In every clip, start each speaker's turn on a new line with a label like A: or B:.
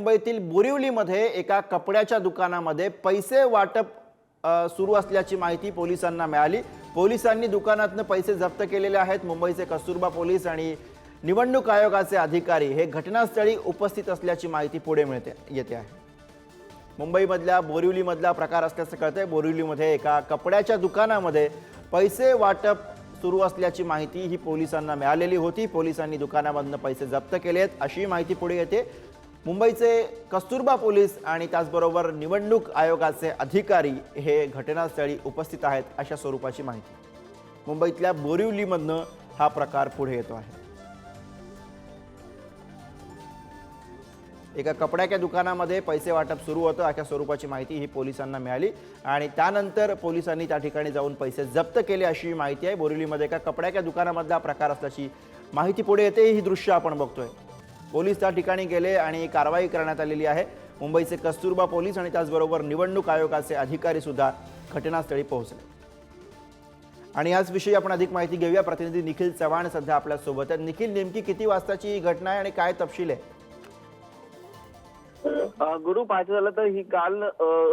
A: मुंबईतील बोरिवलीमध्ये एका कपड्याच्या दुकानामध्ये पैसे वाटप सुरू असल्याची माहिती पोलिसांना मिळाली। पोलिसांनी दुकानातून पैसे जप्त केलेले आहेत। मुंबईचे कस्तुरबा पोलीस आणि निवडणूक आयोगाचे अधिकारी हे घटनास्थळी उपस्थित असल्याची माहिती पुढे येते आहे। मुंबईमधल्या बोरिवलीमधला प्रकार असल्याचं कळतंय। बोरिवलीमध्ये एका कपड्याच्या दुकानामध्ये पैसे वाटप सुरू असल्याची माहिती ही पोलिसांना मिळालेली होती। पोलिसांनी दुकानामधून पैसे जप्त केलेत अशी माहिती पुढे येते। मुंबईचे कस्तुरबा पोलीस आणि त्याचबरोबर निवडणूक आयोगाचे अधिकारी हे घटनास्थळी उपस्थित आहेत अशा स्वरूपाची माहिती मुंबईतल्या बोरिवलीमधनं हा प्रकार पुढे येतो आहे। एका कपड्याच्या दुकानामध्ये पैसे वाटप सुरू होतं अशा स्वरूपाची माहिती ही पोलिसांना मिळाली आणि त्यानंतर पोलिसांनी त्या ठिकाणी जाऊन पैसे जप्त केले अशी माहिती आहे। बोरिवलीमध्ये एका कपड्याच्या दुकानामधला प्रकार असल्याची माहिती पुढे येते। ही दृश्य आपण बघतोय। पोलीस त्या ठिकाणी गेले आणि कारवाई करण्यात आलेली आहे। मुंबईचे कस्तुरबा पोलीस आणि त्याचबरोबर निवडणूक आयोगाचे अधिकारी सुद्धा घटनास्थळी पोहोचले आणि याच विषयी आपण अधिक माहिती घेऊया। प्रतिनिधी निखिल चव्हाण सध्या आपल्या सोबत आहेत। निखिल, नेमकी किती वाजताची ही घटना आहे आणि काय तपशील आहे?
B: गुरु, पाहायचं झालं तर ही काल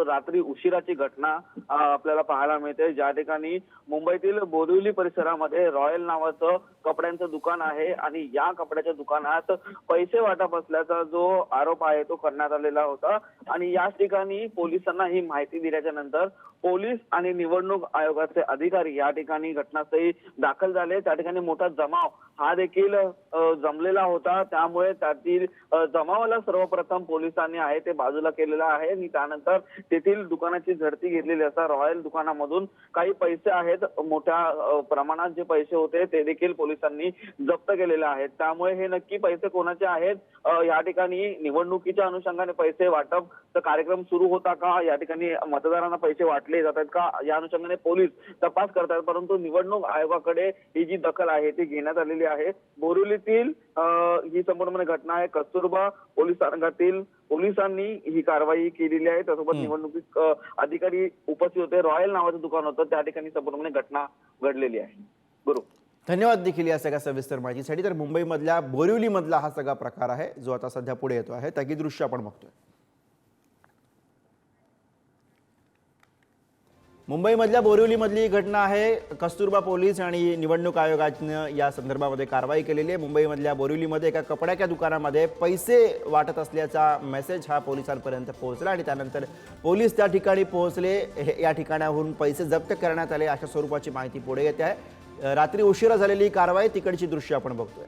B: रात्री उशिराची घटना आपल्याला पाहायला मिळते, ज्या ठिकाणी मुंबईतील बोरिवली परिसरामध्ये रॉयल नावाचं कपड्यांचं दुकान आहे आणि या कपड्याच्या दुकानात पैसे वाटप असल्याचा जो आरोप आहे तो करण्यात आलेला होता आणि याच ठिकाणी पोलिसांना ही माहिती दिल्याच्या नंतर पोलीस आणि निवडणूक आयोगाचे अधिकारी या ठिकाणी घटनास्थळी दाखल झाले। त्या ठिकाणी मोठा जमाव हा देखील जमलेला होता, त्यामुळे त्यातील जमावाला सर्वप्रथम पोलिसांनी आहे ते बाजूला केलेला आहे आणि त्यानंतर तेथील दुकानाची झडती घेतलेली असता रॉयल दुकानामधून काही पैसे आहेत, मोठ्या प्रमाणात जे पैसे होते ते देखील पोलिसांनी जप्त केलेले आहेत। त्यामुळे हे नक्की पैसे कोणाचे आहेत, या ठिकाणी निवडणुकीच्या अनुषंगाने पैसे वाटपचा कार्यक्रम सुरू होता का, या ठिकाणी मतदारांना पैसे वाटले जातात का, या अनुषंगाने पोलीस तपास करतात। परंतु निवडणूक आयोगाकडे ही जी दखल आहे ती घेण्यात आलेली आहे। बोरिवलीतील ही संपूर्ण घटना आहे। कस्तुरबा पोलीस स्थानकातील पोलिसांनी ही कारवाई केलेली आहे। त्यासोबत निवडणूक अधिकारी उपस्थित होते। रॉयल नावाचं दुकान होतं, त्या ठिकाणी संपूर्ण घटना घडलेली आहे। गुरु,
A: धन्यवाद देखील या सगळ्या सविस्तर माहितीसाठी। तर मुंबईमधल्या बोरिवलीमधला हा सगळा प्रकार आहे जो आता सध्या पुढे येतो आहे। त्याची दृश्य आपण बघतोय। मुंबईमधल्या बोरिवलीमधली घटना आहे। कस्तुरबा पोलीस आणि निवडणूक आयोगाने या संदर्भामध्ये कारवाई केलेली आहे। मुंबईमधल्या बोरिवलीमध्ये एका कपड्याच्या दुकानामध्ये पैसे वाटत असल्याचा मेसेज हा पोलिसांपर्यंत पोहोचला आणि त्यानंतर पोलीस त्या ठिकाणी पोहोचले। या ठिकाणाहून पैसे जप्त करण्यात आले अशा स्वरूपाची माहिती पुढे येते आहे। रात्री उशिरा झालेली कारवाई, तिकडची दृश्य आपण बघतोय।